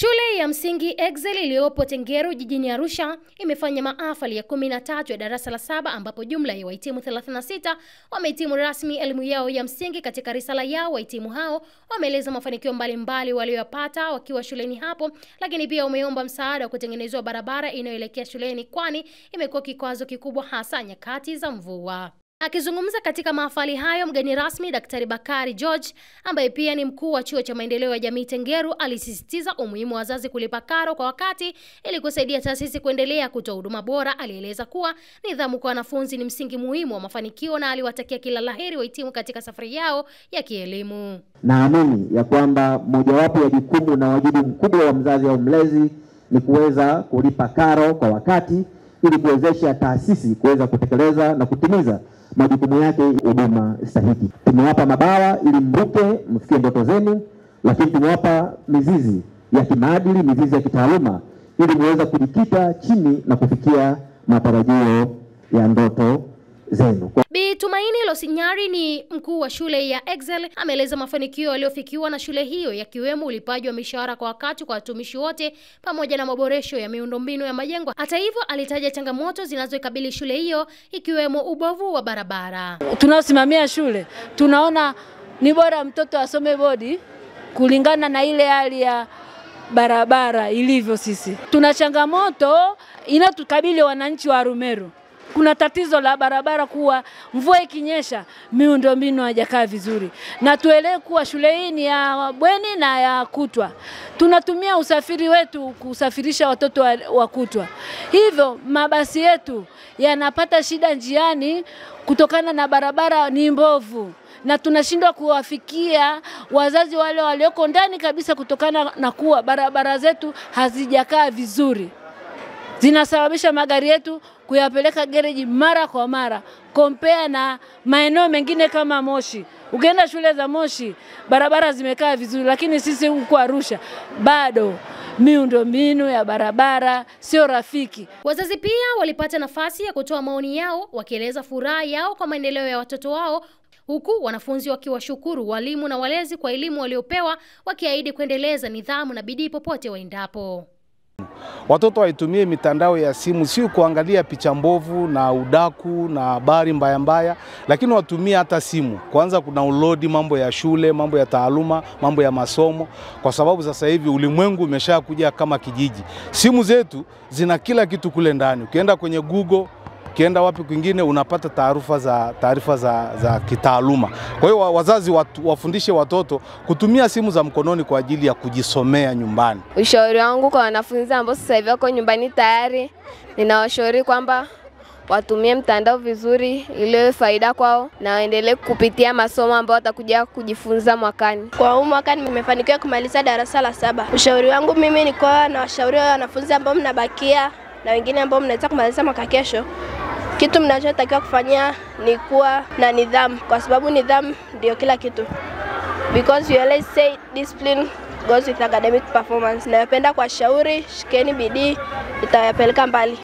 Shule ya msingi Excel iliyopo Tengeru jijini Arusha imefanya mahafali ya 13 ya darasa la 7 ambapo jumla ya wahitimu 36 wamehitimu rasmi elimu yao ya msingi. Katika risala yao, wahitimu hao wameeleza mafanikio mbalimbali waliyopata wakiwa shuleni hapo, lakini pia wameomba msaada wa kutengenezwa barabara inayoelekea shuleni kwani imekuwa kikwazo kikubwa hasa nyakati za mvua. Akizungumza katika mahafali hayo, mgeni rasmi Daktari Bakari George ambaye pia ni mkuu wa chuo cha maendeleo ya jamii Tengeru alisisitiza umuhimu wa wazazi kulipa karo kwa wakati ili kusaidia taasisi kuendelea kutoa huduma bora. Alieleza kuwa nidhamu kwa wanafunzi ni msingi muhimu wa mafanikio na aliwatakia kila laheri wahitimu katika safari yao ya kielimu. Naamini ya kwamba mojawapo ya jukumu na wajibu mkubwa wa mzazi au mlezi ni kuweza kulipa karo kwa wakati ili kuwezesha taasisi kuweza kutekeleza na kutimiza majukumu yake huduma stahiki. Tumewapa mabawa ili mruke mfikie ndoto zenu, lakini tumewapa mizizi ya kimaadili, mizizi ya kitaaluma ili muweze kujikita chini na kufikia matarajio ya ndoto zenu. Bi Tumaini Losinyari ni mkuu wa shule ya Excel ameeleza mafanikio yaliyofikiwa na shule hiyo yakiwemo ulipaji wa mishahara kwa wakati kwa watumishi wote pamoja na maboresho ya miundombinu ya majengo. Hata hivyo, alitaja changamoto zinazoikabili shule hiyo ikiwemo ubovu wa barabara. Tunaosimamia shule tunaona ni bora mtoto asome bodi kulingana na ile hali ya barabara ilivyo. Sisi tuna changamoto inatukabili wananchi wa Arumeru. Kuna tatizo la barabara kuwa mvua ikinyesha miundombinu haijakaa vizuri. Na tuelewe kuwa shule hii ni ya bweni na ya kutwa. Tunatumia usafiri wetu kusafirisha watoto wa kutwa. Hivyo mabasi yetu yanapata shida njiani kutokana na barabara ni mbovu. Na tunashindwa kuwafikia wazazi wale walioko ndani kabisa kutokana na kuwa barabara zetu hazijakaa vizuri. Zinasababisha magari yetu kuyapeleka gereji mara kwa mara compare na maeneo mengine kama Moshi. Ukienda shule za Moshi barabara zimekaa vizuri, lakini sisi huko Arusha bado miundombinu ya barabara sio rafiki. Wazazi pia walipata nafasi ya kutoa maoni yao wakieleza furaha yao kwa maendeleo ya watoto wao, huku wanafunzi wakiwashukuru walimu na walezi kwa elimu waliopewa, wakiahidi kuendeleza nidhamu na bidii popote waendapo. Watoto waitumie mitandao ya simu sio kuangalia picha mbovu na udaku na habari mbaya mbaya, lakini watumie hata simu kwanza kuna download mambo ya shule, mambo ya taaluma, mambo ya masomo, kwa sababu sasa hivi ulimwengu umeshakuja kama kijiji. Simu zetu zina kila kitu kule ndani. Ukienda kwenye Google, ukienda wapi kwingine unapata taarifa za kitaaluma. Kwa hiyo wazazi wafundishe watoto kutumia simu za mkononi kwa ajili ya kujisomea nyumbani. Ushauri wangu kwa wanafunzi ambao sasa hivi wako nyumbani tayari, ninawashauri kwamba watumie mtandao vizuri ili faida kwao na waendelee kupitia masomo ambayo watakuja kujifunza mwakani. Kwa huu mwaka nimefanikiwa kumaliza darasa la 7. Ushauri wangu mimi ni kwa nawashauri wanafunzi ambao mnabakia na wengine ambao mnaweza kumaliza mwaka kesho, kitu mnachotakiwa kufanya ni kuwa na nidhamu, kwa sababu nidhamu ndio kila kitu. Because you always say discipline goes with academic performance. Napenda kuwashauri, shikeni bidii, itawapeleka mbali.